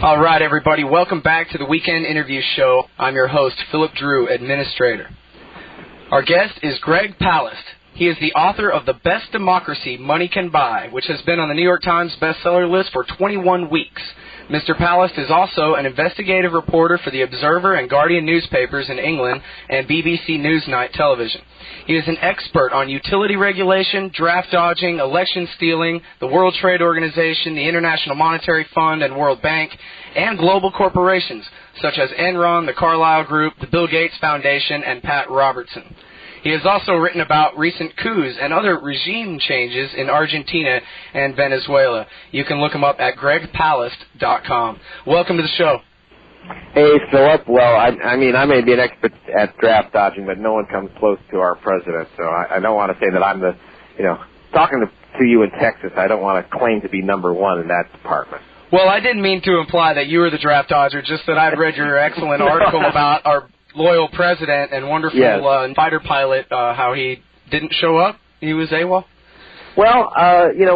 All right, everybody, welcome back to the Weekend Interview Show. I'm your host, Philip Drew, Administrator. Our guest is Greg Palast. He is the author of The Best Democracy Money Can Buy, which has been on the New York Times bestseller list for 21 weeks. Mr. Palast is also an investigative reporter for the Observer and Guardian newspapers in England and BBC Newsnight television. He is an expert on utility regulation, draft dodging, election stealing, the World Trade Organization, the International Monetary Fund and World Bank, and global corporations such as Enron, the Carlyle Group, the Bill Gates Foundation, and Pat Robertson. He has also written about recent coups and other regime changes in Argentina and Venezuela. You can look him up at gregpalast.com. Welcome to the show. Hey, Philip. Well, I mean, I may be an expert at draft dodging, but no one comes close to our president. So I don't want to say that I'm the, talking to you in Texas, I don't want to claim to be number one in that department. Well, I didn't mean to imply that you were the draft dodger, just that I'd read your excellent article about our loyal president and wonderful fighter pilot, how he didn't show up. He was AWOL. Well,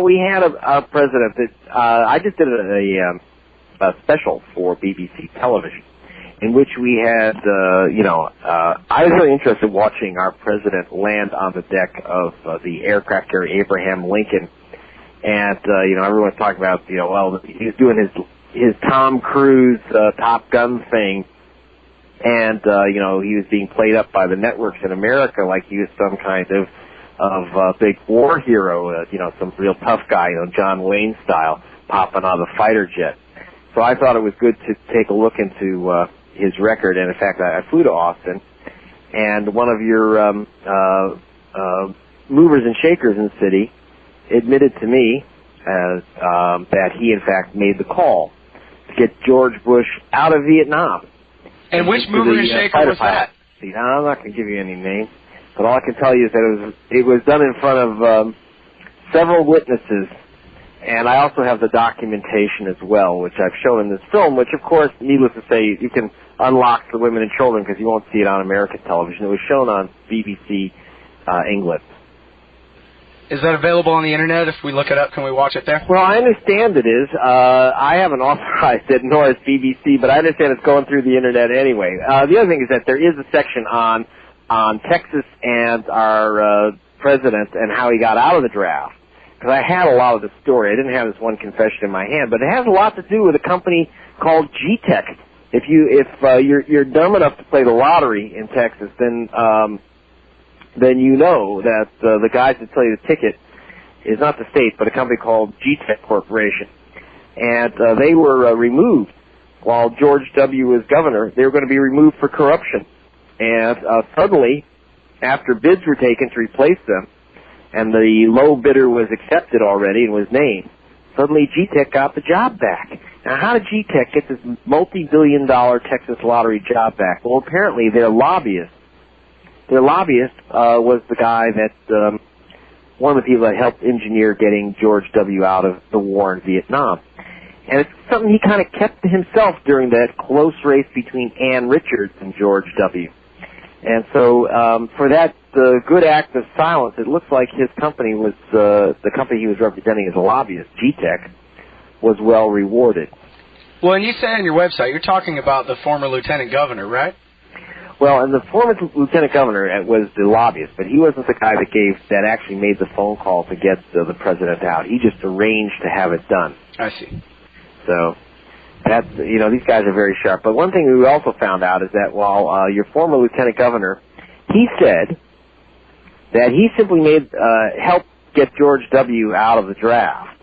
we had a president that I just did a special for BBC television in which we had, I was really interested in watching our president land on the deck of the aircraft carrier Abraham Lincoln. And, everyone's talking about, he was doing his Tom Cruise Top Gun thing. And, he was being played up by the networks in America like he was some kind of big war hero, some real tough guy, John Wayne style, popping on the fighter jet. So I thought it was good to take a look into his record. And, in fact, I flew to Austin. And one of your movers and shakers in the city admitted to me that he, in fact, made the call to get George Bush out of Vietnam. And which mover and shaker was that? See, I'm not going to give you any names, but all I can tell you is that it was done in front of several witnesses, and I also have the documentation as well, which I've shown in this film, which, of course, needless to say, you can unlock for women and children because you won't see it on American television. It was shown on BBC England. Is that available on the Internet? If we look it up, can we watch it there? Well, I understand it is. I haven't authorized it, nor has BBC, but I understand it's going through the Internet anyway. The other thing is that there is a section on Texas and our president and how he got out of the draft. Because I had a lot of the story. I didn't have this one confession in my hand, but it has a lot to do with a company called G-Tech. If you're dumb enough to play the lottery in Texas, then you know that the guys that sell you the ticket is not the state, but a company called G-Tech Corporation. And they were removed while George W. was governor. They were going to be removed for corruption. And suddenly, after bids were taken to replace them, and the low bidder was accepted already and was named, suddenly G-Tech got the job back. Now, how did G-Tech get this multi-billion-dollar Texas lottery job back? Well, apparently their lobbyist was the guy that, one of the people that helped engineer getting George W. out of the war in Vietnam. And it's something he kind of kept to himself during that close race between Ann Richards and George W. And so, for that good act of silence, it looks like his company was, the company he was representing as a lobbyist, G-Tech, was well rewarded. Well, and you say on your website, you're talking about the former lieutenant governor, right? Well, and the former lieutenant governor was the lobbyist, but he wasn't the guy that actually made the phone call to get the president out. He just arranged to have it done. I see. So that's, these guys are very sharp. But one thing we also found out is that while your former lieutenant governor, he said that he simply helped get George W. out of the draft,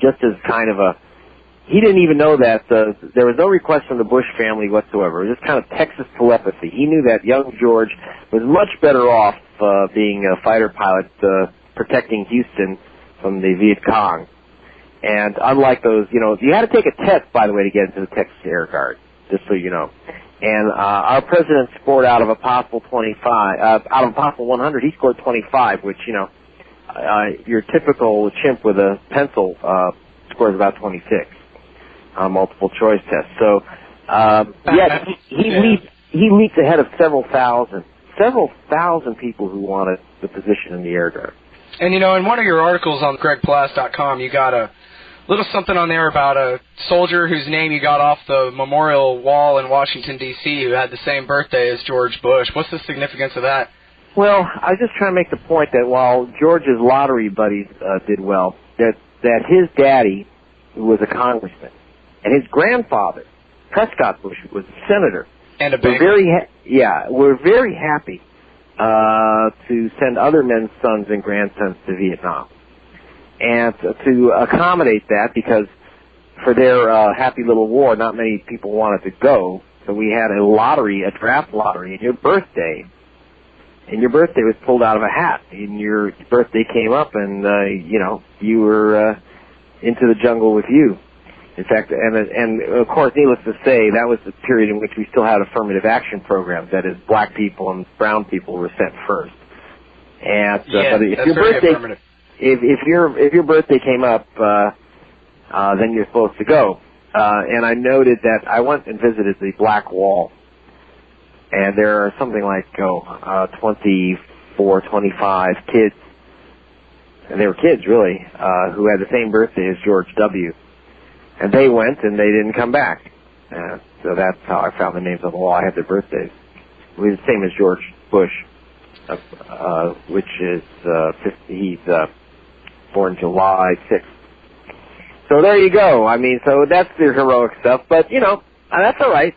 just as kind of he didn't even know that there was no request from the Bush family whatsoever. It was just kind of Texas telepathy. He knew that young George was much better off being a fighter pilot protecting Houston from the Viet Cong. And unlike those, you had to take a test, by the way, to get into the Texas Air Guard, just so you know. And our president scored out of a possible 25, out of a possible 100, he scored 25, which, your typical chimp with a pencil scores about 26 on multiple choice tests. So, he leaped ahead of several thousand people who wanted the position in the Air Guard. And, in one of your articles on gregpalast.com, you got a little something on there about a soldier whose name you got off the memorial wall in Washington, D.C., who had the same birthday as George Bush. What's the significance of that? Well, I was just trying to make the point that while George's lottery buddies did well, that his daddy was a congressman, and his grandfather, Prescott Bush, was a senator. And a banker. We're very happy to send other men's sons and grandsons to Vietnam. And to accommodate that, because for their happy little war, not many people wanted to go, so we had a draft lottery, and your birthday was pulled out of a hat. And your birthday came up, and you were into the jungle with you. In fact, and of course, needless to say, that was the period in which we still had affirmative action programs. That is, black people and brown people were sent first. And but if your birthday, if your birthday came up, then you're supposed to go. And I noted that I went and visited the Black Wall, and there are something like 24, 25 kids, and they were kids really, who had the same birthday as George W. And they went, and they didn't come back. So that's how I found the names on the wall. I had their birthdays. It was the same as George Bush, which is he's born July 6th. So there you go. I mean, so that's the heroic stuff. But, that's all right.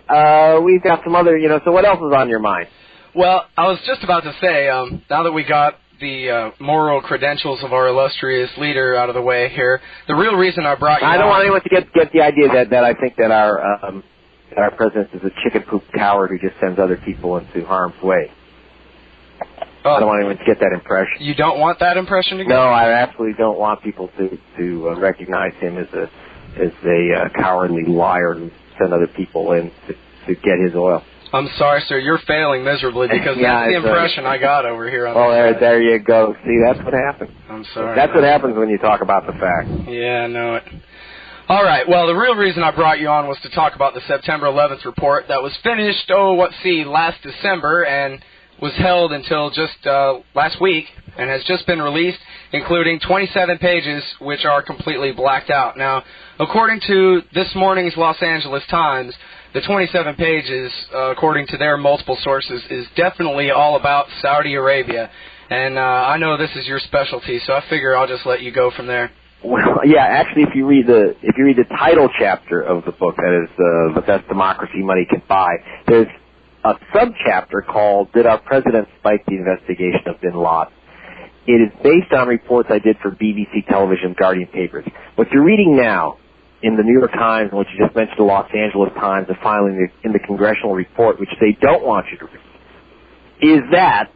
We've got some other, so what else is on your mind? Well, I was just about to say, now that we got the moral credentials of our illustrious leader out of the way here, the real reason I brought you I don't want anyone to get the idea that I think that our president is a chicken poop coward who just sends other people into harm's way. I don't want anyone to get that impression. You don't want that impression to get? No, I absolutely don't want people to recognize him as a cowardly liar who sent other people in to get his oil. I'm sorry, sir. You're failing miserably because that's the impression I got over here on there you go. See, that's what happens. I'm sorry. That's what happens when you talk about the facts. Yeah, I know it. All right. Well, the real reason I brought you on was to talk about the September 11th report that was finished, last December, and was held until just last week and has just been released, including 27 pages, which are completely blacked out. Now, according to this morning's Los Angeles Times, the 27 pages, according to their multiple sources, is definitely all about Saudi Arabia. And I know this is your specialty, so I figure I'll just let you go from there. Well, yeah, actually, if you read the title chapter of the book, that is the best democracy money can buy, there's a subchapter called "Did Our President Spike the Investigation of Bin Laden?" It is based on reports I did for BBC Television Guardian papers. What you're reading now in the New York Times, and what you just mentioned, the Los Angeles Times, and finally in the congressional report, which they don't want you to read, is that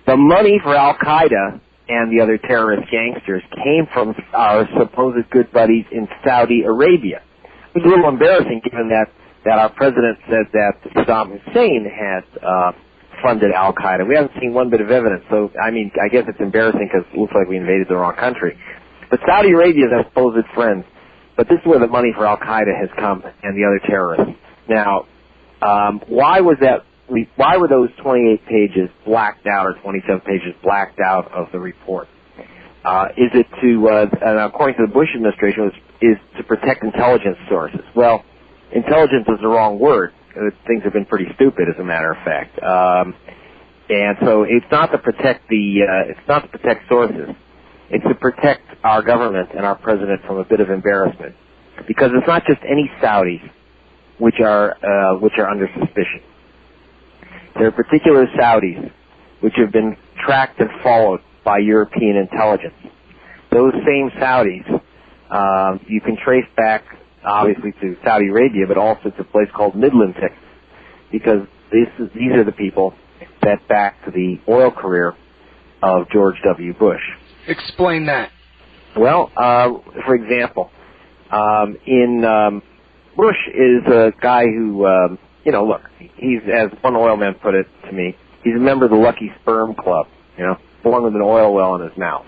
the money for Al-Qaeda and the other terrorist gangsters came from our supposed good buddies in Saudi Arabia. It was a little embarrassing given that our president said that Saddam Hussein had funded Al-Qaeda. We haven't seen one bit of evidence, so, I mean, I guess it's embarrassing because it looks like we invaded the wrong country. But Saudi Arabia is our supposed friends. But this is where the money for Al-Qaeda has come and the other terrorists. Now, why were those 28 pages blacked out or 27 pages blacked out of the report? Is it and according to the Bush administration, is to protect intelligence sources? Well, intelligence is the wrong word. Things have been pretty stupid, as a matter of fact. And so it's not to protect sources. It's to protect our government and our president from a bit of embarrassment, because it's not just any Saudis which are under suspicion. There are particular Saudis which have been tracked and followed by European intelligence. Those same Saudis you can trace back, obviously, to Saudi Arabia, but also to a place called Midland, Texas, because these are the people that backed the oil career of George W. Bush. Explain that. Well, for example, Bush is a guy who, look, he's, as one oil man put it to me, he's a member of the Lucky Sperm Club, born with an oil well in his mouth.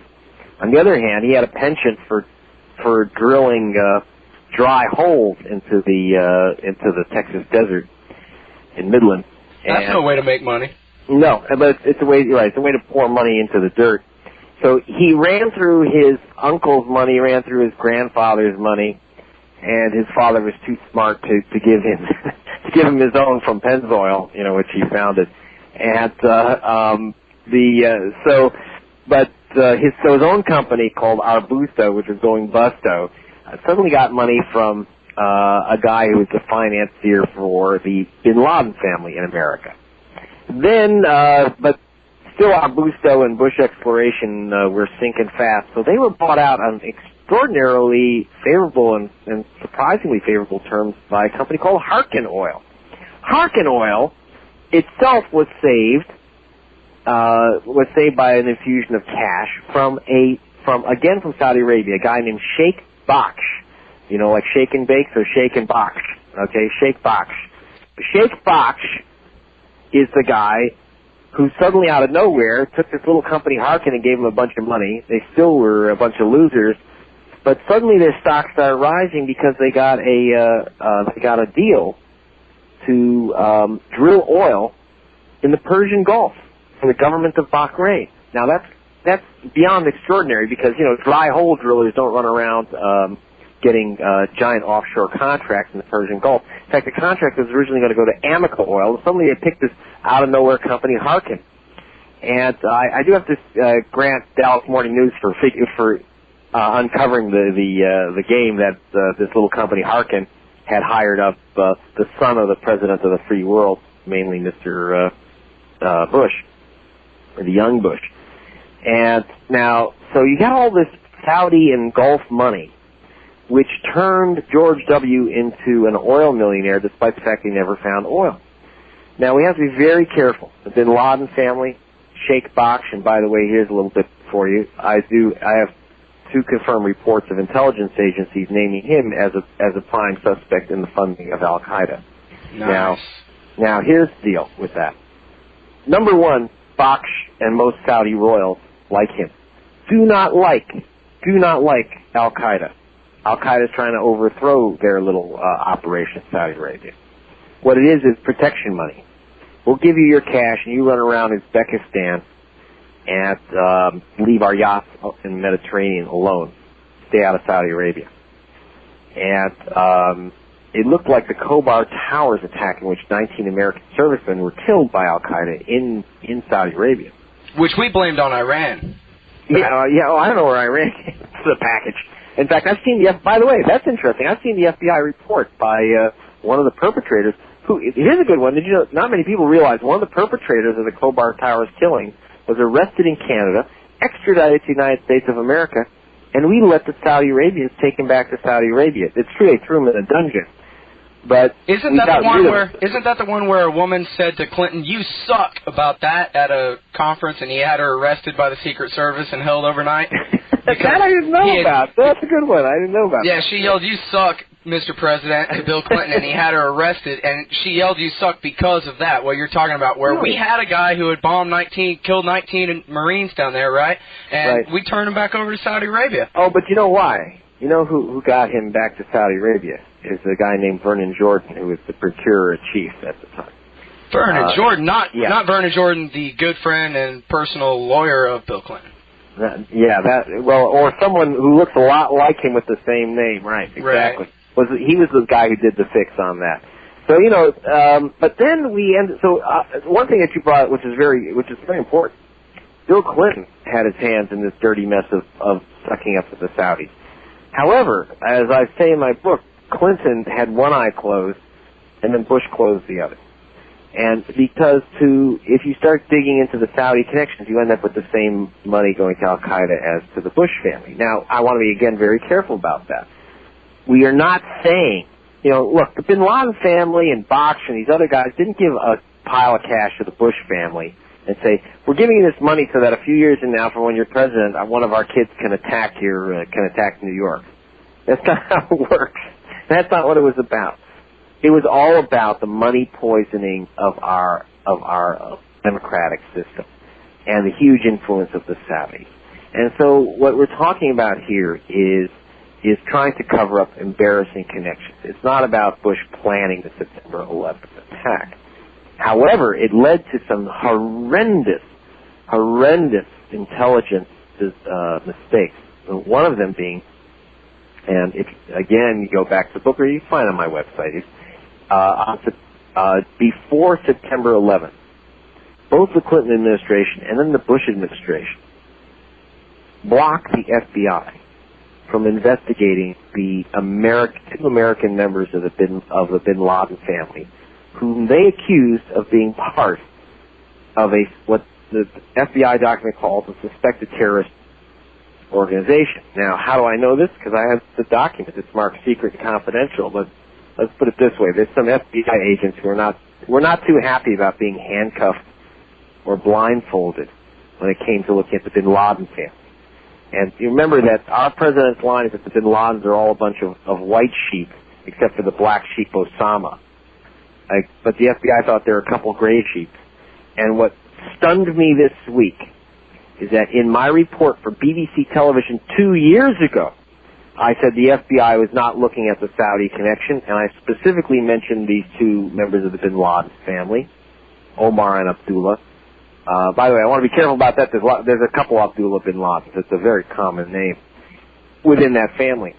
On the other hand, he had a penchant for drilling dry holes into the Texas desert in Midland. That's no way to make money. No, but it's a way. You're right. It's a way to pour money into the dirt. So he ran through his uncle's money, ran through his grandfather's money, and his father was too smart to give him to give him his own from Pennzoil, which he founded. And his own company called Arbusto, which was going busto, suddenly got money from a guy who was the financier for the Bin Laden family in America. Then, but still Arbusto and Bush exploration were sinking fast, so they were bought out on extraordinarily favorable and surprisingly favorable terms by a company called Harkin Oil. Harkin Oil itself was saved by an infusion of cash from Saudi Arabia, a guy named Sheikh Baksh. Like shake and bake, so Sheikh and Baksh. Okay, Sheikh Baksh. Sheikh Baksh is the guy who suddenly out of nowhere took this little company Harkin and gave them a bunch of money. They still were a bunch of losers, but suddenly their stock started rising because they got a deal to drill oil in the Persian Gulf from the government of Bahrain. Now that's beyond extraordinary because dry hole drillers don't run around getting giant offshore contracts in the Persian Gulf. In fact, the contract was originally going to go to Amoco Oil. Suddenly they picked this out-of-nowhere company, Harkin. And I do have to grant Dallas Morning News for uncovering the game that this little company, Harkin, had hired up the son of the president of the free world, mainly Mr. Bush, or the young Bush. And now, so you got all this Saudi and Gulf money, which turned George W. into an oil millionaire despite the fact he never found oil. Now, we have to be very careful. The Bin Laden family, Sheikh Baksh, and by the way, here's a little bit for you. I have 2 confirmed reports of intelligence agencies naming him as a prime suspect in the funding of Al-Qaeda. Nice. Now, here's the deal with that. Number one, Baksh and most Saudi royals like him do not like Al-Qaeda. Al-Qaeda is trying to overthrow their little operation in Saudi Arabia. What it is protection money. We'll give you your cash and you run around Uzbekistan and leave our yachts in the Mediterranean alone. Stay out of Saudi Arabia. And it looked like the Khobar Towers attack in which 19 American servicemen were killed by Al-Qaeda in Saudi Arabia. Which we blamed on Iran. Yeah, I don't know where Iran came to the package. In fact, by the way, that's interesting. I've seen the FBI report by one of the perpetrators who, here's a good one. Did you know, not many people realize one of the perpetrators of the Khobar Towers killing was arrested in Canada, extradited to the United States of America, and we let the Saudi Arabians take him back to Saudi Arabia. It's true, they threw him in a dungeon. But isn't that the one where a woman said to Clinton, "You suck," about that at a conference, and he had her arrested by the Secret Service and held overnight? That I didn't know about. That's a good one. I didn't know about. Yeah, she yelled, "You suck, Mr. President," at Bill Clinton, and he had her arrested, and she yelled, "You suck," because of that. What you're talking about, where we had a guy who had killed 19 Marines down there, right? And we turned him back over to Saudi Arabia. Oh, but you know why? You know who got him back to Saudi Arabia? Is a guy named Vernon Jordan, who was the procurer-in-chief at the time. Vernon Jordan, not Vernon Jordan, the good friend and personal lawyer of Bill Clinton. Or someone who looks a lot like him with the same name, right? Exactly. Right. He was the guy who did the fix on that. So but then we ended. So one thing that you brought, which is very important, Bill Clinton had his hands in this dirty mess of sucking up to the Saudis. However, as I say in my book, Clinton had one eye closed, and then Bush closed the other. And because if you start digging into the Saudi connections, you end up with the same money going to Al-Qaeda as to the Bush family. Now, I want to be, again, very careful about that. We are not saying, look, the Bin Laden family and Baksh and these other guys didn't give a pile of cash to the Bush family and say, we're giving you this money so that a few years from now, for when you're president, one of our kids can attack New York. That's not how it works. That's not what it was about. It was all about the money poisoning of our democratic system and the huge influence of the Saudis. And so what we're talking about here is trying to cover up embarrassing connections. It's not about Bush planning the September 11th attack. However, it led to some horrendous intelligence Bush's mistakes. One of them being, and if again you go back to the book, or you can find it on my website, before September 11th, both the Clinton administration and then the Bush administration blocked the FBI from investigating the two American members of the Bin Laden family, whom they accused of being part of what the FBI document calls a suspected terrorist organization. Now, how do I know this? Because I have the document. It's marked secret and confidential. But let's put it this way: there's some FBI agents who were not too happy about being handcuffed or blindfolded when it came to looking at the Bin Laden family. And you remember that our president's line is that the Bin Ladens are all a bunch of white sheep, except for the black sheep Osama. But the FBI thought there were a couple gray sheep. And what stunned me this week is that in my report for BBC television 2 years ago, I said the FBI was not looking at the Saudi connection, and I specifically mentioned these two members of the Bin Laden family, Omar and Abdullah. By the way, I want to be careful about that. There's a couple Abdullah bin Ladens. It's a very common name within that family.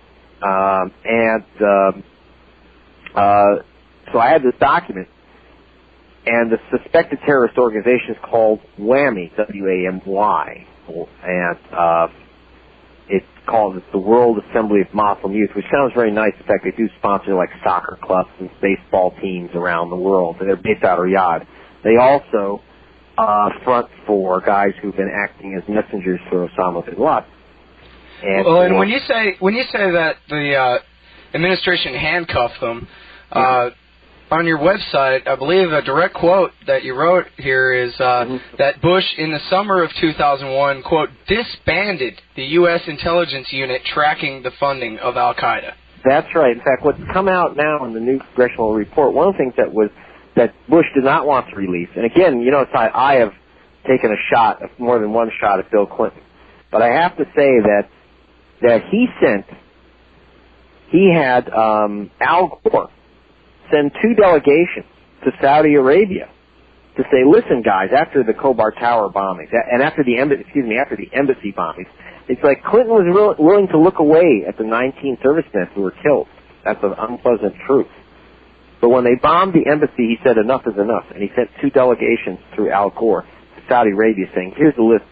So I had this document, and the suspected terrorist organization is called WAMY, W-A-M-Y, and it's the World Assembly of Muslim Youth, which sounds very nice. In fact, they do sponsor like soccer clubs and baseball teams around the world, and they're based out of Riyadh. They also front for guys who've been acting as messengers for Osama bin Laden. And when you say that the administration handcuffed them, on your website, I believe a direct quote that you wrote here is that Bush, in the summer of 2001, quote, disbanded the U.S. intelligence unit tracking the funding of Al-Qaeda. That's right. In fact, what's come out now in the new congressional report, one of the things that Bush did not want to release, and again, you know, I have taken more than one shot at Bill Clinton, but I have to say that he had Al Gore send two delegations to Saudi Arabia to say, listen, guys, after the Khobar Tower bombings and after the embassy bombings, it's like Clinton was willing to look away at the 19 servicemen who were killed. That's an unpleasant truth. But when they bombed the embassy, he said enough is enough, and he sent two delegations through Al Gore to Saudi Arabia saying, here's a list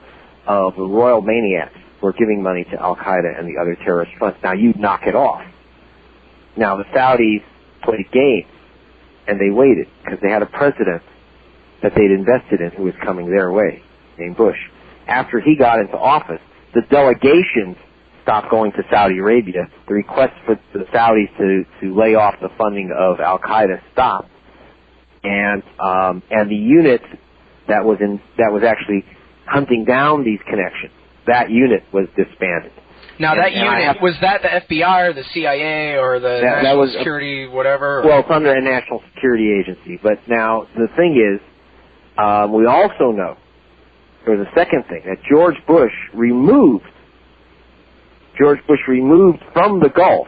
of the royal maniacs who are giving money to Al-Qaeda and the other terrorist fronts. Now you knock it off. Now the Saudis played games, and they waited because they had a president that they'd invested in who was coming their way, named Bush. After he got into office, the delegations stopped going to Saudi Arabia. The request for the Saudis to lay off the funding of Al-Qaeda stopped, and the unit that was actually hunting down these connections, that unit was disbanded. Now, that unit, was that the FBI or the CIA or the National Security, whatever? Well, it's under a national security agency. But now, the thing is, we also know, there was a second thing, that George Bush removed from the Gulf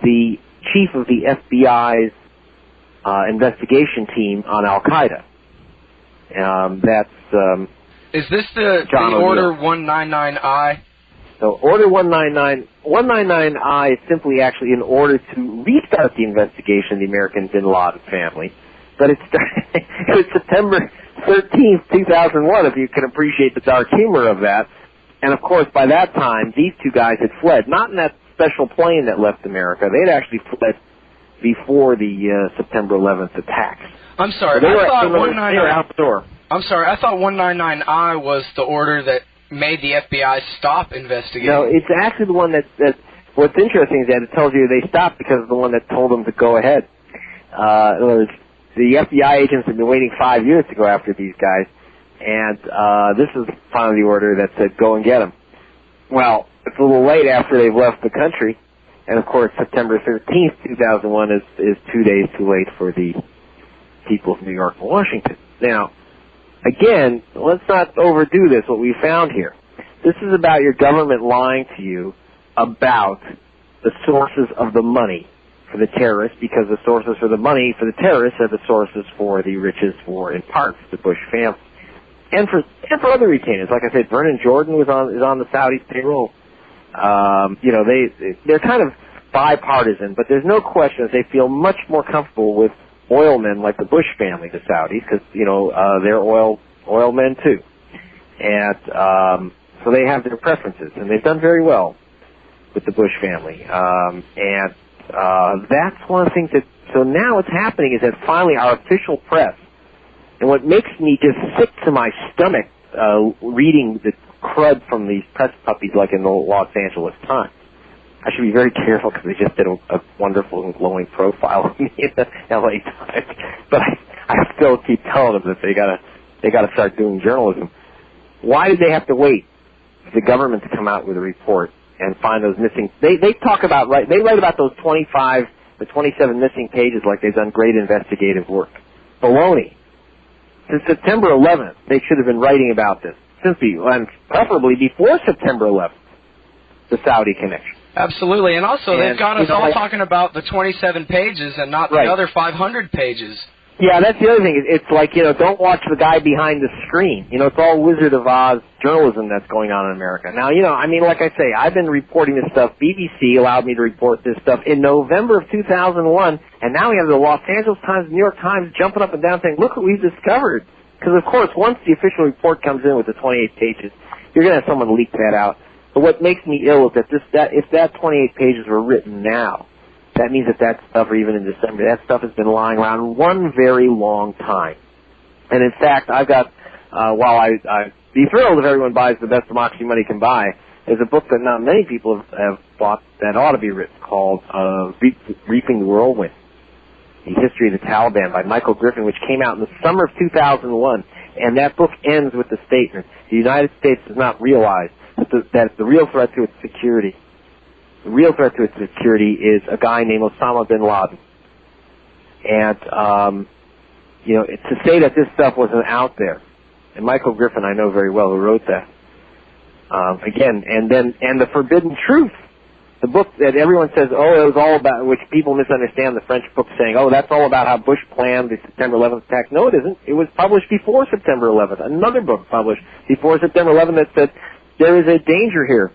the chief of the FBI's investigation team on Al-Qaeda. Is this the Order 199I? So Order 199I is simply actually an order to restart the investigation of the American bin Laden family. But it was September 13th, 2001, if you can appreciate the dark humor of that. And, of course, by that time, these two guys had fled, not in that special plane that left America. They had actually fled before the September 11th attacks. I'm sorry, so they were outdoor. I'm sorry, I thought 199I was the order that made the FBI stop investigating. No, it's actually the one that what's interesting is that it tells you they stopped because of the one that told them to go ahead. In other words, the FBI agents have been waiting 5 years to go after these guys, and this is finally the order that said go and get them. Well, it's a little late after they've left the country, and of course September 13th, 2001 is 2 days too late for the people of New York and Washington. Now, again, let's not overdo this, what we found here. This is about your government lying to you about the sources of the money for the terrorists, because the sources for the money for the terrorists are the sources for the riches for, in part, the Bush family. and for other retainers. Like I said, Vernon Jordan is on the Saudi payroll. They're kind of bipartisan, but there's no question that they feel much more comfortable with oil men like the Bush family, the Saudis, because they're oil men too, and so they have their preferences, and they've done very well with the Bush family, and that's one of the things that. So now what's happening is that finally our official press, and what makes me just sick to my stomach reading the crud from these press puppies like in the Los Angeles Times. I should be very careful because they just did a wonderful and glowing profile of me in the LA Times. But I still keep telling them that they gotta start doing journalism. Why did they have to wait for the government to come out with a report and find those missing? They talk about they write about those 27 missing pages like they've done great investigative work. Baloney. Since September 11th, they should have been writing about this. And preferably before September 11th, the Saudi connection. Absolutely, and also they've got us all talking about the 27 pages and not the other 500 pages. Yeah, that's the other thing. It's like, don't watch the guy behind the screen. It's all Wizard of Oz journalism that's going on in America. Now, like I say, I've been reporting this stuff. BBC allowed me to report this stuff in November of 2001, and now we have the Los Angeles Times, New York Times jumping up and down saying, look what we've discovered. Because, of course, once the official report comes in with the 28 pages, you're going to have someone leak that out. But what makes me ill is that if that 28 pages were written now, that means that stuff, or even in December, that stuff has been lying around one very long time. And in fact, I've got, while I'd be thrilled if everyone buys The Best Democracy Money Can Buy, there's a book that not many people have bought that ought to be written called Reaping the Whirlwind, The History of the Taliban by Michael Griffin, which came out in the summer of 2001. And that book ends with the statement, the United States does not realize that the real threat to its security the real threat to its security is a guy named Osama bin Laden. And, to say that this stuff wasn't out there, and Michael Griffin I know very well who wrote that, and The Forbidden Truth, the book that everyone says, it was all about, which people misunderstand the French book saying, that's all about how Bush planned the September 11th attack. No, it isn't. It was published before September 11th. Another book published before September 11th that said, there is a danger here.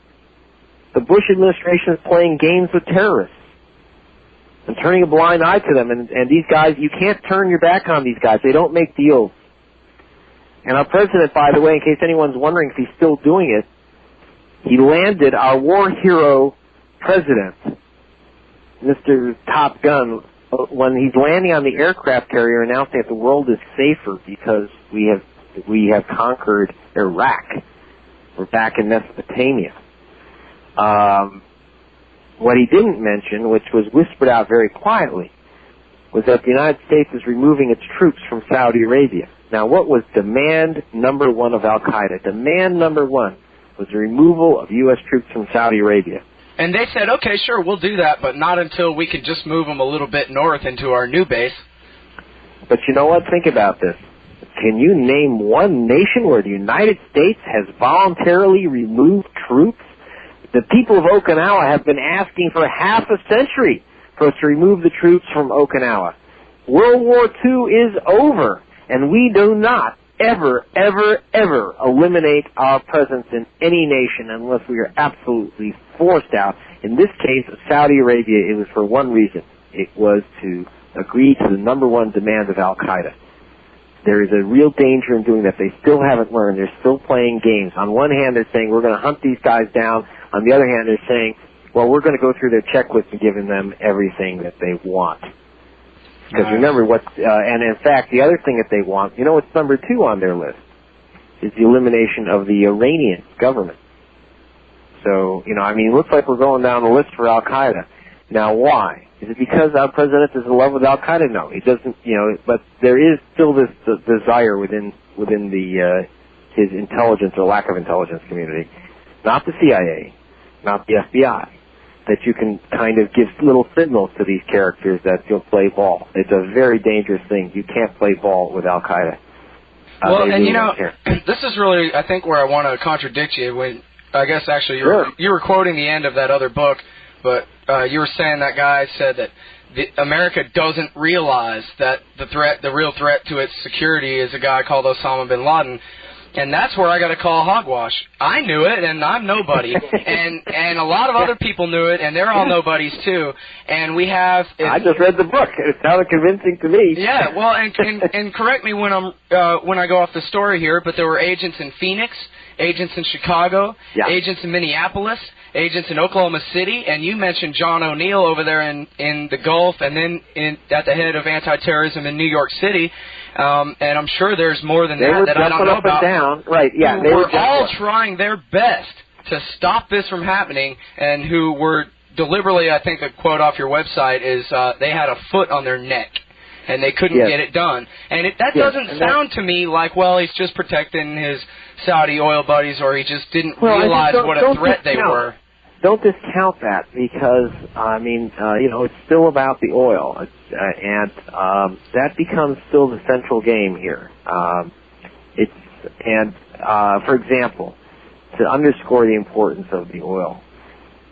The Bush administration is playing games with terrorists and turning a blind eye to them. And these guys, you can't turn your back on these guys. They don't make deals. And our president, by the way, in case anyone's wondering if he's still doing it, he landed our war hero president, Mr. Top Gun, when he's landing on the aircraft carrier announcing that the world is safer because we have conquered Iraq. We're back in Mesopotamia. What he didn't mention, which was whispered out very quietly, was that the United States is removing its troops from Saudi Arabia. Now, what was demand number one of Al-Qaeda? Demand number one was the removal of U.S. troops from Saudi Arabia. And they said, okay, sure, we'll do that, but not until we can just move them a little bit north into our new base. But you know what? Think about this. Can you name one nation where the United States has voluntarily removed troops? The people of Okinawa have been asking for half a century for us to remove the troops from Okinawa. World War II is over, and we do not ever, ever, ever eliminate our presence in any nation unless we are absolutely forced out. In this case of Saudi Arabia, it was for one reason. It was to agree to the number one demand of Al-Qaeda. There is a real danger in doing that. They still haven't learned. They're still playing games. On one hand, they're saying, we're going to hunt these guys down. On the other hand, they're saying, well, we're going to go through their checklist and giving them everything that they want. Because remember, and in fact, the other thing that they want, what's number 2 on their list, is the elimination of the Iranian government. So, it looks like we're going down the list for Al-Qaeda. Now, why? Is it because our president is in love with Al-Qaeda? No, he doesn't, but there is still this desire within his intelligence or lack of intelligence community, not the CIA, not the FBI, that you can kind of give little signals to these characters that you'll play ball. It's a very dangerous thing. You can't play ball with Al-Qaeda. Well, and this is really, I think, where I want to contradict you. When I guess actually you were quoting the end of that other book, but you were saying that guy said that America doesn't realize that the real threat to its security is a guy called Osama bin Laden. And that's where I got to call hogwash. I knew it, and I'm nobody. and a lot of other people knew it, and they're all nobodies too. And we have... I just read the book. It sounded convincing to me. Yeah, well, and correct me when I go off the story here, but there were agents in Phoenix, agents in Chicago, agents in Minneapolis, agents in Oklahoma City, and you mentioned John O'Neill over there in the Gulf, and then at the head of anti-terrorism in New York City. And I'm sure there's more than that I don't know about. Down. Right, yeah. They were all trying their best to stop this from happening, and who were deliberately, I think a quote off your website is, they had a foot on their neck, and they couldn't get it done. And that doesn't sound to me like, well, he's just protecting his Saudi oil buddies, or he just didn't realize what a threat they were. Don't discount that, because it's still about the oil, and that becomes still the central game here. For example, to underscore the importance of the oil,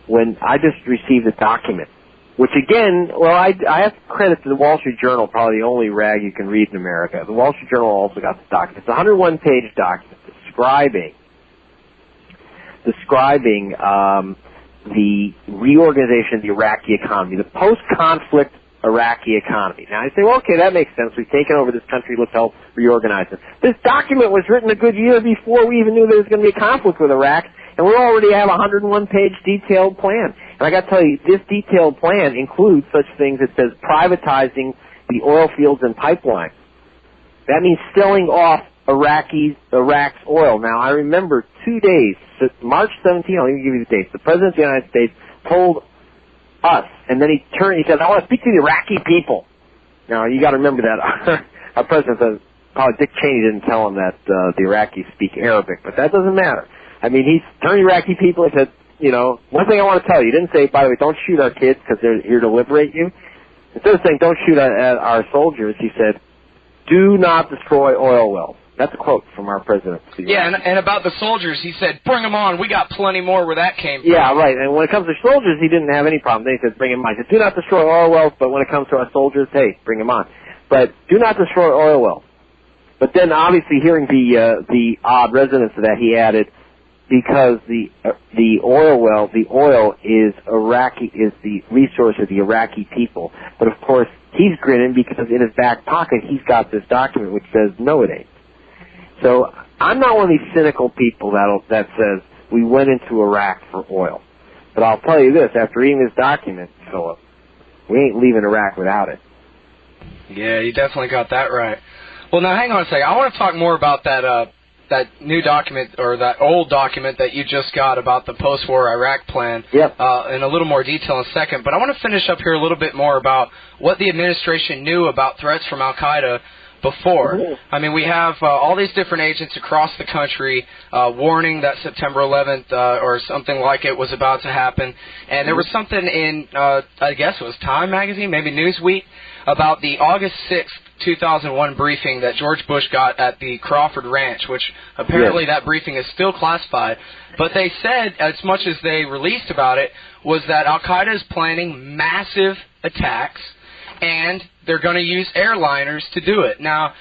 when I just received a document, which again, I have credit to the Wall Street Journal, probably the only rag you can read in America. The Wall Street Journal also got this document. It's a 101-page document describing the reorganization of the Iraqi economy, the post-conflict Iraqi economy. Now, I say, well, okay, that makes sense. We've taken over this country. Let's help reorganize it. This document was written a good year before we even knew there was going to be a conflict with Iraq, and we already have a 101-page detailed plan. And I got to tell you, this detailed plan includes such things as says privatizing the oil fields and pipelines. That means selling off Iraq's oil. Now, I remember 2 days, March 17th, I'll even give you the dates. The President of the United States told us, and then he said, I want to speak to the Iraqi people. Now, you got to remember that our President said, probably Dick Cheney didn't tell him that the Iraqis speak Arabic, but that doesn't matter. I mean, he turned to the Iraqi people and said, one thing I want to tell you, he didn't say, by the way, don't shoot our kids because they're here to liberate you. Instead of saying, don't shoot at our soldiers, he said, do not destroy oil wells. That's a quote from our president. Yeah, and about the soldiers, he said, bring them on. We got plenty more where that came from. Yeah, right. And when it comes to soldiers, he didn't have any problem. Then he said, bring them on. He said, do not destroy oil wells, but when it comes to our soldiers, hey, bring them on. But do not destroy oil wells. But then, obviously, hearing the odd resonance of that, he added, because the oil is the resource of the Iraqi people. But, of course, he's grinning because in his back pocket, he's got this document which says, no, it ain't. So I'm not one of these cynical people that says we went into Iraq for oil. But I'll tell you this, after reading this document, Philip, we ain't leaving Iraq without it. Yeah, you definitely got that right. Well, now hang on a second. I want to talk more about that new document, or that old document that you just got about the post-war Iraq plan in a little more detail in a second. But I want to finish up here a little bit more about what the administration knew about threats from al-Qaeda before. I mean, we have all these different agents across the country warning that September 11th or something like it was about to happen. And there was something in, I guess it was Time magazine, maybe Newsweek, about the August 6th, 2001 briefing that George Bush got at the Crawford Ranch, which apparently that briefing is still classified. But they said, as much as they released about it, was that al-Qaeda is planning massive attacks, and they're going to use airliners to do it now,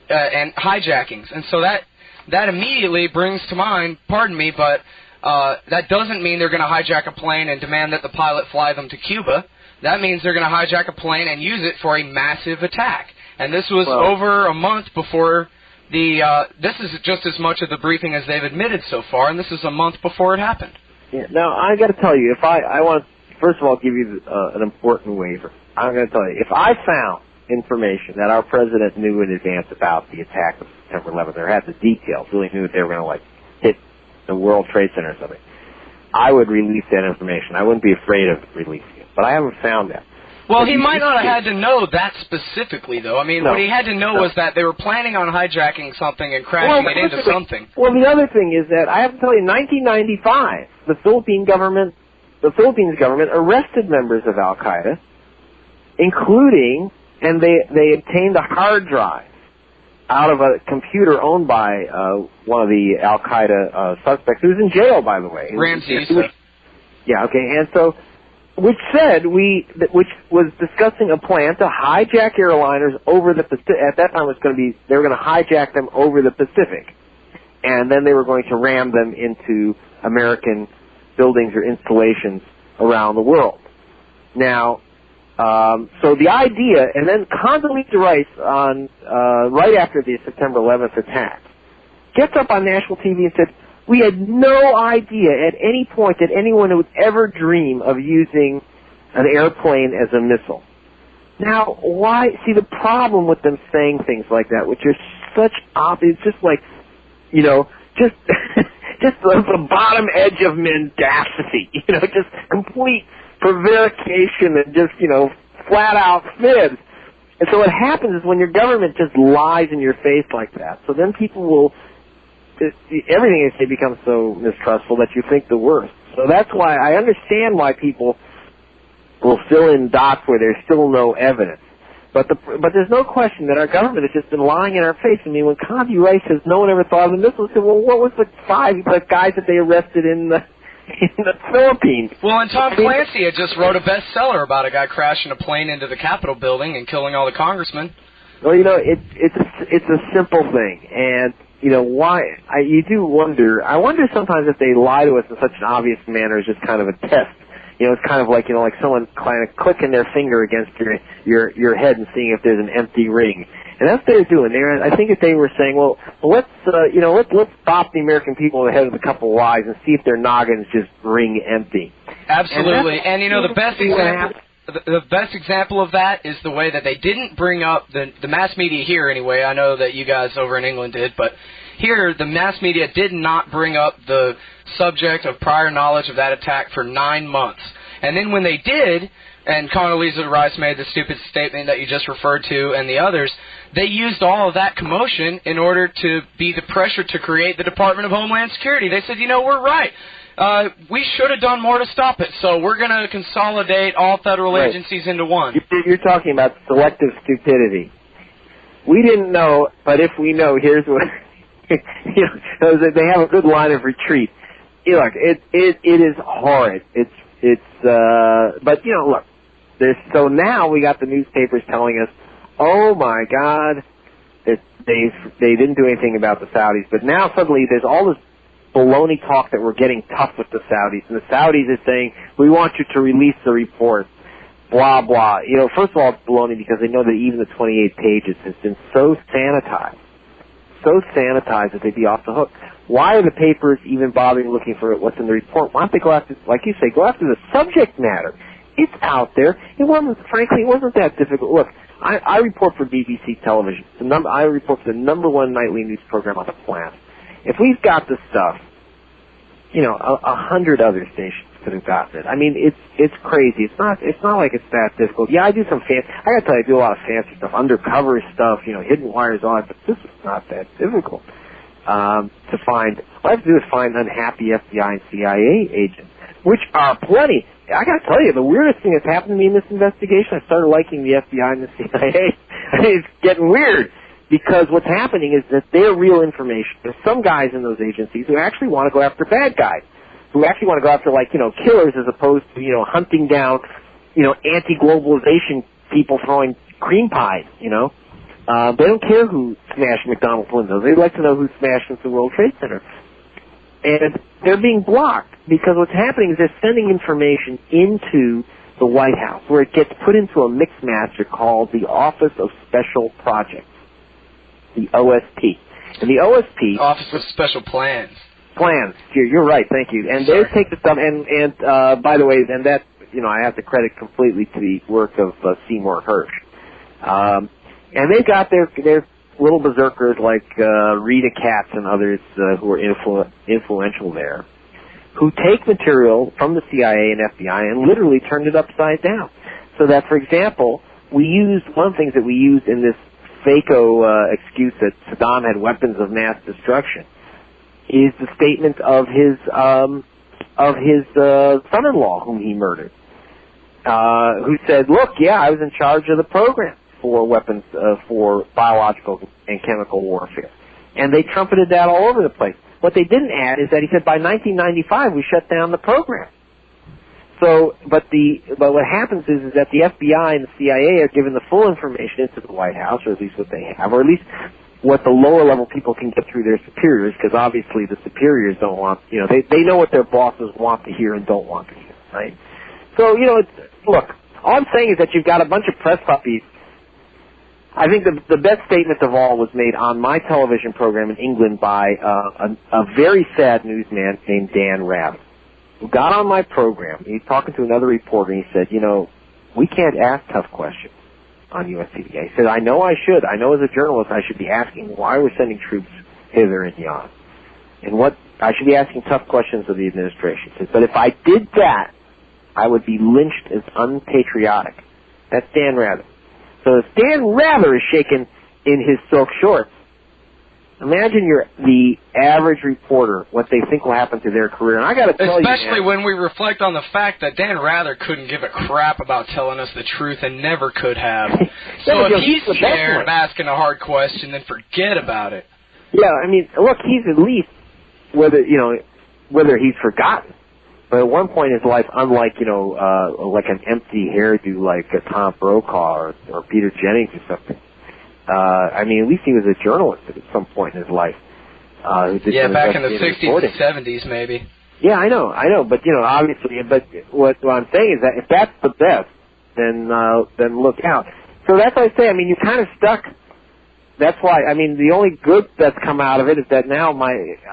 and hijackings. And so that immediately brings to mind, pardon me, but that doesn't mean they're going to hijack a plane and demand that the pilot fly them to Cuba. That means they're going to hijack a plane and use it for a massive attack. And this was over a month before this is just as much of the briefing as they've admitted so far, and this is a month before it happened. Yeah. Now, I got to tell you, if I want to, first of all, give you an important waiver. I'm going to tell you, if I found information that our president knew in advance about the attack of September 11th, or had the details, really knew that they were going to, hit the World Trade Center or something, I would release that information. I wouldn't be afraid of releasing it. But I haven't found that. Well, he might not have had to know that specifically, though. I mean, what he had to know was that they were planning on hijacking something and crashing it into something. Well, the other thing is that, I have to tell you, in 1995, the Philippines government arrested members of Al-Qaeda, including, and they obtained a hard drive out of a computer owned by one of the Al-Qaeda suspects, who's in jail, by the way. Ramsey. Yeah, okay, and so, which was discussing a plan to hijack airliners over the Pacific. At that time, they were going to hijack them over the Pacific. and then they were going to ram them into American buildings or installations around the world. Now, so the idea, and then Condoleezza Rice, right after the September 11th attack, gets up on national TV and said, we had no idea at any point that anyone would ever dream of using an airplane as a missile. Now, why? See, the problem with them saying things like that, which are such obvious, just like, just just the bottom edge of mendacity, just complete prevarication and just, flat out fibs. And so what happens is when your government just lies in your face like that, so then people will, everything they say becomes so mistrustful that you think the worst. So that's why I understand why people will fill in dots where there's still no evidence. But there's no question that our government has just been lying in our face. I mean, when Condi Rice says no one ever thought of the missiles, said, well, what was the guys that they arrested in the Philippines? Well, and Tom Clancy had just wrote a bestseller about a guy crashing a plane into the Capitol building and killing all the congressmen. Well, it's a simple thing, and why you do wonder. I wonder sometimes if they lie to us in such an obvious manner as just kind of a test. It's kind of like, like someone kind of clicking their finger against your head and seeing if there's an empty ring. And that's what they're doing. I think that they were saying, well, let's stop the American people in the head with a couple of lies and see if their noggins just ring empty. Absolutely. And the best example of that is the way that they didn't bring up the mass media here anyway. I know that you guys over in England did, but here the mass media did not bring up the subject of prior knowledge of that attack for 9 months. And then when they did, and Condoleezza Rice made the stupid statement that you just referred to and the others, they used all of that commotion in order to be the pressure to create the Department of Homeland Security. They said, we're right. We should have done more to stop it, so we're going to consolidate all federal agencies into one. You're talking about selective stupidity. We didn't know, but if we know, here's what... they have a good line of retreat. Look, it is horrid. But look, so now we got the newspapers telling us, oh my God, they didn't do anything about the Saudis, but now suddenly there's all this baloney talk that we're getting tough with the Saudis, and the Saudis are saying, we want you to release the report, blah, blah. First of all, it's baloney because they know that even the 28 pages has been so sanitized that they'd be off the hook. Why are the papers even bothering looking for what's in the report? Why don't they go after, like you say, go after the subject matter? It's out there. Frankly, it wasn't that difficult. Look, I report for BBC television. I report for the #1 nightly news program on the planet. If we've got the stuff, 100 other stations could have gotten it. I mean, it's crazy. It's not like it's that difficult. Yeah, I do some I gotta tell you, I do a lot of fancy stuff, undercover stuff, hidden wires on it, but this is not that difficult to find. All I have to do is find unhappy FBI and CIA agents, which are plenty. I gotta tell you, the weirdest thing that's happened to me in this investigation, I started liking the FBI and the CIA. It's getting weird. Because what's happening is that they're real information. There's some guys in those agencies who actually want to go after bad guys, who actually want to go after, killers as opposed to, hunting down, anti-globalization people throwing cream pies, They don't care who smashed McDonald's windows. They'd like to know who smashed into the World Trade Center. And they're being blocked because what's happening is they're sending information into the White House where it gets put into a mixmaster called the Office of Special Projects. The OSP. And the OSP... Office of Special Plans. Plans. You're right, thank you. And they take the stuff, and by the way, and that, I have to credit completely to the work of Seymour Hersh. And they've got their little berserkers like Rita Katz and others who are influential there, who take material from the CIA and FBI and literally turn it upside down. So that, for example, one of the things that we used in this FACO excuse that Saddam had weapons of mass destruction is the statement of his son-in-law whom he murdered, who said, look, I was in charge of the program for weapons for biological and chemical warfare. And they trumpeted that all over the place. What they didn't add is that he said by 1995 we shut down the program. So, but what happens is that the FBI and the CIA are given the full information into the White House, or at least what they have, or at least what the lower level people can get through their superiors, because obviously the superiors don't want, they know what their bosses want to hear and don't want to hear, right? So, look, all I'm saying is that you've got a bunch of press puppies. I think the best statement of all was made on my television program in England by a very sad newsman named Dan Rabb, who got on my program. He's talking to another reporter, and he said, we can't ask tough questions on USCDA. He said, I know I should. I know as a journalist I should be asking why we're sending troops hither and yon. And what I should be asking tough questions of the administration. He said, but if I did that, I would be lynched as unpatriotic. That's Dan Rather. So if Dan Rather is shaking in his silk shorts, imagine you're the average reporter, what they think will happen to their career. And I got to tell you, especially when we reflect on the fact that Dan Rather couldn't give a crap about telling us the truth and never could have. So if he's scared of asking a hard question, then forget about it. Yeah, I mean, look, he's at least, whether he's forgotten. But at one point in his life, unlike, like an empty hairdo like Tom Brokaw or Peter Jennings or something, I mean, at least he was a journalist at some point in his life. Yeah, back in the 60s and 70s, maybe. Yeah, I know. But, obviously, but what I'm saying is that if that's the best, then look out. So that's why I say, I mean, you're kind of stuck. That's why, I mean, the only good that's come out of it is that now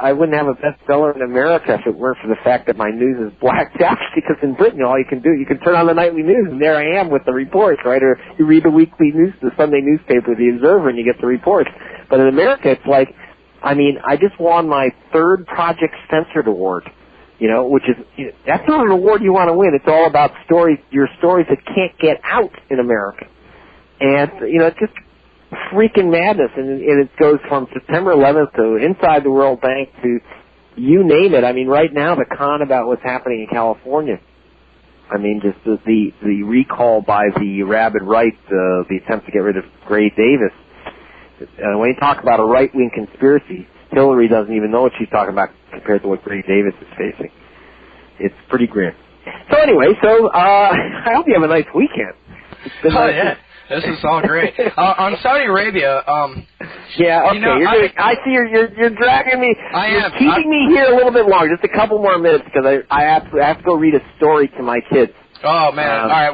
I wouldn't have a bestseller in America if it weren't for the fact that my news is blacked out, because in Britain, all you can do, you can turn on the nightly news, and there I am with the reports, right? Or you read the weekly news, the Sunday newspaper, The Observer, and you get the reports. But in America, it's like, I mean, I just won my third Project Censored Award, which is, that's not an award you want to win. It's all about your stories that can't get out in America. And, it's just freaking madness, and it goes from September 11th to Inside the World Bank to you name it. I mean, right now, the con about what's happening in California, I mean, just the recall by the rabid right, the attempt to get rid of Gray Davis. When you talk about a right-wing conspiracy, Hillary doesn't even know what she's talking about compared to what Gray Davis is facing. It's pretty grim. So anyway, I hope you have a nice weekend. Yeah. This is all great. On Saudi Arabia, yeah, okay. I see you're dragging me. You're keeping me here a little bit longer, just a couple more minutes, because I have to go read a story to my kids. Oh man! All right.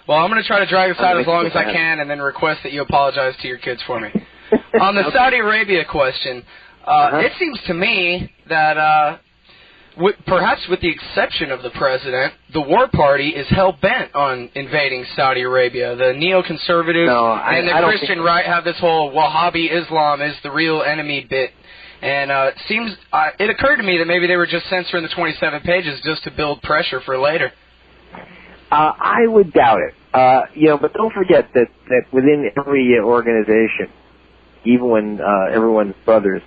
Well, I'm going to try to drag this out as long as I can, and then request that you apologize to your kids for me. On the Saudi Arabia question, it seems to me that. Perhaps with the exception of the president, the war party is hell-bent on invading Saudi Arabia. The neoconservatives and the Christian right have this whole Wahhabi Islam is the real enemy bit. And it occurred to me that maybe they were just censoring the 27 pages just to build pressure for later. I would doubt it. But don't forget that within every organization, even when everyone's brothers,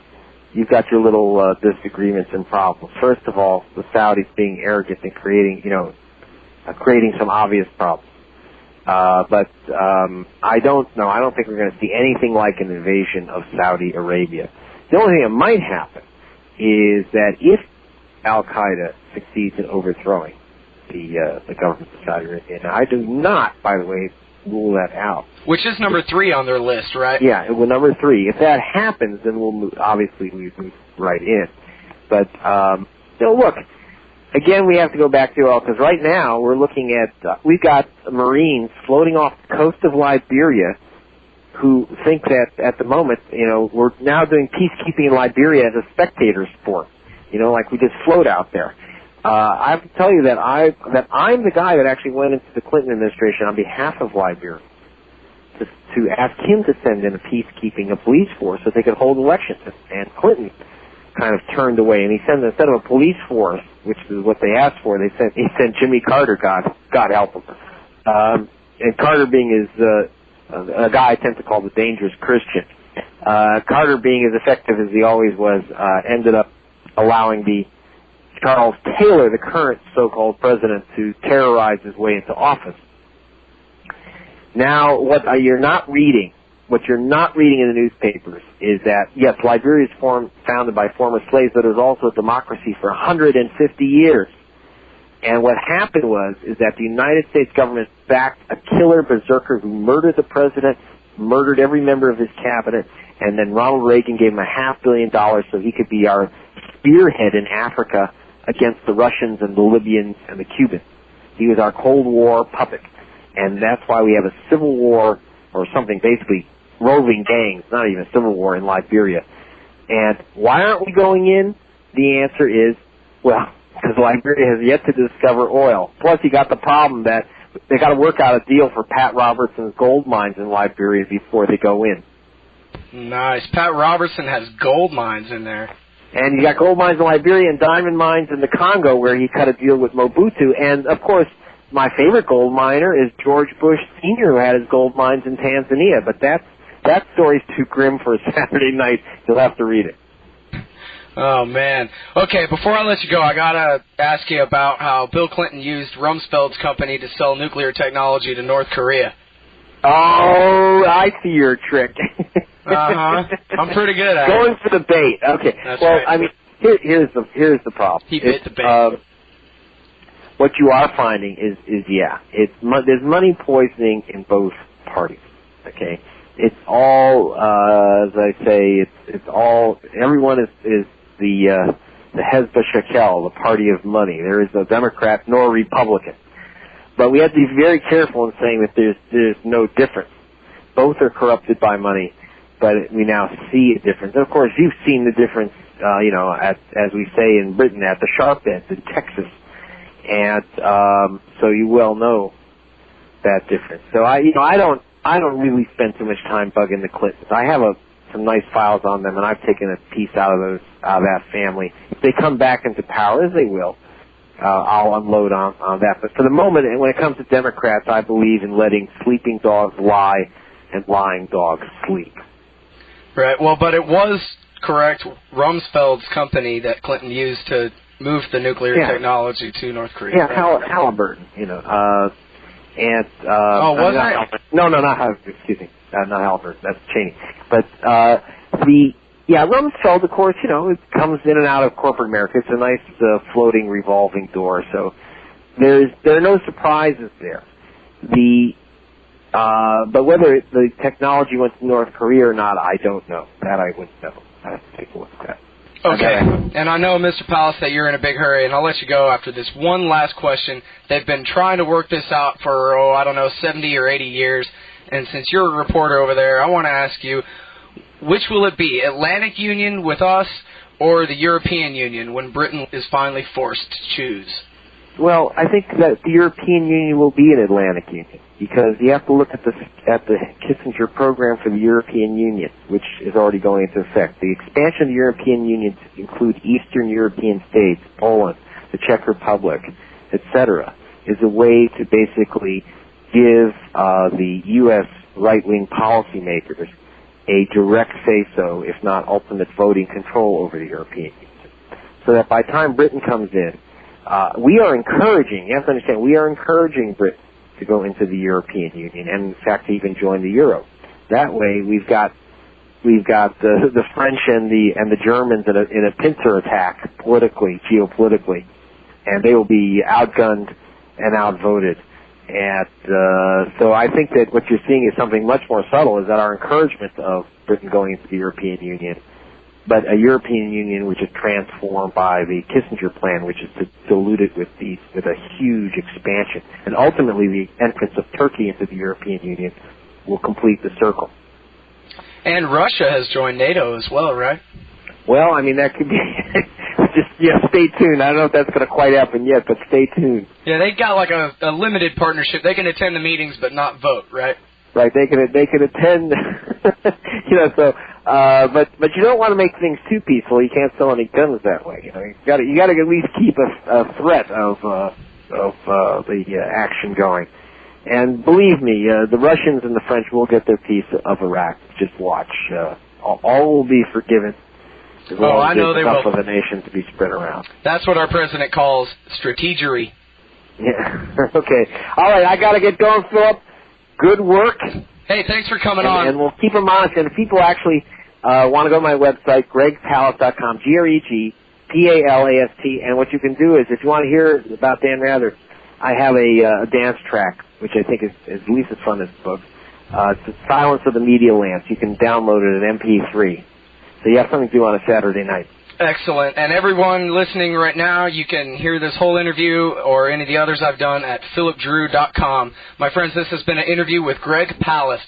you've got your little disagreements and problems. First of all, the Saudis being arrogant and creating some obvious problems. But I don't know. I don't think we're going to see anything like an invasion of Saudi Arabia. The only thing that might happen is that if Al-Qaeda succeeds in overthrowing the government of Saudi Arabia, and I do not, by the way, rule that out. Which is number 3 on their list, right? Yeah, well, number 3. If that happens, then we'll move right in. But, look, again, we have to go back to, because right now we're looking at, we've got Marines floating off the coast of Liberia who think that at the moment, we're now doing peacekeeping in Liberia as a spectator sport. Like we just float out there. I have to tell you that I'm the guy that actually went into the Clinton administration on behalf of Liberia to ask him to send in a police force so they could hold elections. And Clinton kind of turned away, and he sent, instead of a police force, which is what they asked for, he sent Jimmy Carter, God help him. And Carter being a guy I tend to call the dangerous Christian. Carter being as effective as he always was, ended up allowing Charles Taylor, the current so-called president, to terrorize his way into office. Now, what you're not reading in the newspapers is that, yes, Liberia is founded by former slaves, but it was also a democracy for 150 years. And what happened is that the United States government backed a killer berserker who murdered the president, murdered every member of his cabinet, and then Ronald Reagan gave him $500 million so he could be our spearhead in Africa against the Russians and the Libyans and the Cubans. He was our Cold War puppet, and that's why we have a civil war or something, basically roving gangs, not even a civil war in Liberia. And why aren't we going in? The answer is, well, because Liberia has yet to discover oil. Plus, you got the problem that they got to work out a deal for Pat Robertson's gold mines in Liberia before they go in. Nice. Pat Robertson has gold mines in there. And you got gold mines in Liberia and diamond mines in the Congo where he cut a deal with Mobutu. And, of course, my favorite gold miner is George Bush Sr., who had his gold mines in Tanzania. But that story's too grim for a Saturday night. You'll have to read it. Oh, man. Okay, before I let you go, I got to ask you about how Bill Clinton used Rumsfeld's company to sell nuclear technology to North Korea. Oh, I see your trick. Uh-huh. I'm pretty good at Going for the bait. Okay. That's well, right. I mean, here's the problem. He bit the bait. What you are finding is there's money poisoning in both parties. Okay. It's all, as I say, it's all, everyone is the Hezbollah Shekel, the party of money. There is no Democrat nor Republican. But we have to be very careful in saying that there's no difference. Both are corrupted by money, but we now see a difference. And of course, you've seen the difference, as we say in Britain, at the sharp end in Texas. And so you well know that difference. So I don't really spend too much time bugging the Clintons. I have some nice files on them, and I've taken a piece out of that family. If they come back into power, as they will, I'll unload on that. But for the moment, and when it comes to Democrats, I believe in letting sleeping dogs lie and lying dogs sleep. Right. Well, but it was correct Rumsfeld's company that Clinton used to move the nuclear technology to North Korea. Yeah, right? Halliburton, was it? No, not Halliburton. Excuse me, not Halliburton. That's Cheney. But Rumsfeld, of course, it comes in and out of corporate America. It's a nice floating revolving door. So there are no surprises there. But whether the technology went to North Korea or not, I don't know. That I wouldn't know. I have to take a look at that. Okay, and I know, Mr. Palast, that you're in a big hurry, and I'll let you go after this one last question. They've been trying to work this out for, 70 or 80 years, and since you're a reporter over there, I want to ask you, which will it be, Atlantic Union with us or the European Union when Britain is finally forced to choose? Well, I think that the European Union will be an Atlantic Union because you have to look at the Kissinger program for the European Union, which is already going into effect. The expansion of the European Union to include Eastern European states, Poland, the Czech Republic, etc., is a way to basically give the U.S. right-wing policymakers a direct say-so, if not ultimate voting control over the European Union. So that by the time Britain comes in, we are encouraging, you have to understand, we are encouraging Britain to go into the European Union and, in fact, to even join the Euro. That way, we've got the French and the Germans in a pincer attack politically, geopolitically, and they will be outgunned and outvoted. And so I think that what you're seeing is something much more subtle, is that our encouragement of Britain going into the European Union, but a European Union which is transformed by the Kissinger plan, which is to dilute it with a huge expansion. And ultimately, the entrance of Turkey into the European Union will complete the circle. And Russia has joined NATO as well, right? Well, I mean, that could be... stay tuned. I don't know if that's going to quite happen yet, but stay tuned. Yeah, they got like a limited partnership. They can attend the meetings but not vote, right? Right, they can attend, but you don't want to make things too peaceful. You can't sell any guns that way. You got to at least keep a threat of the action going. And believe me, the Russians and the French will get their piece of Iraq. Just watch. All will be forgiven. I know they will. Enough of a nation to be spread around. That's what our president calls strategery. Yeah. Okay. All right. I got to get going, Philip. Good work. Hey, thanks for coming on. And we'll keep them honest. And if people actually want to go to my website, gregpalast.com, GregPalast. And what you can do is, if you want to hear about Dan Rather, I have a dance track, which I think is at least as fun as the book, It's the Silence of the Media Lance. You can download it at MP3. So you have something to do on a Saturday night. Excellent. And everyone listening right now, you can hear this whole interview or any of the others I've done at philipdrew.com. My friends, this has been an interview with Greg Palast.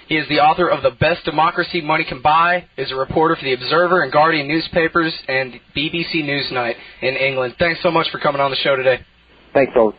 He is the author of The Best Democracy Money Can Buy, is a reporter for the Observer and Guardian newspapers, and BBC Newsnight in England. Thanks so much for coming on the show today. Thanks, folks.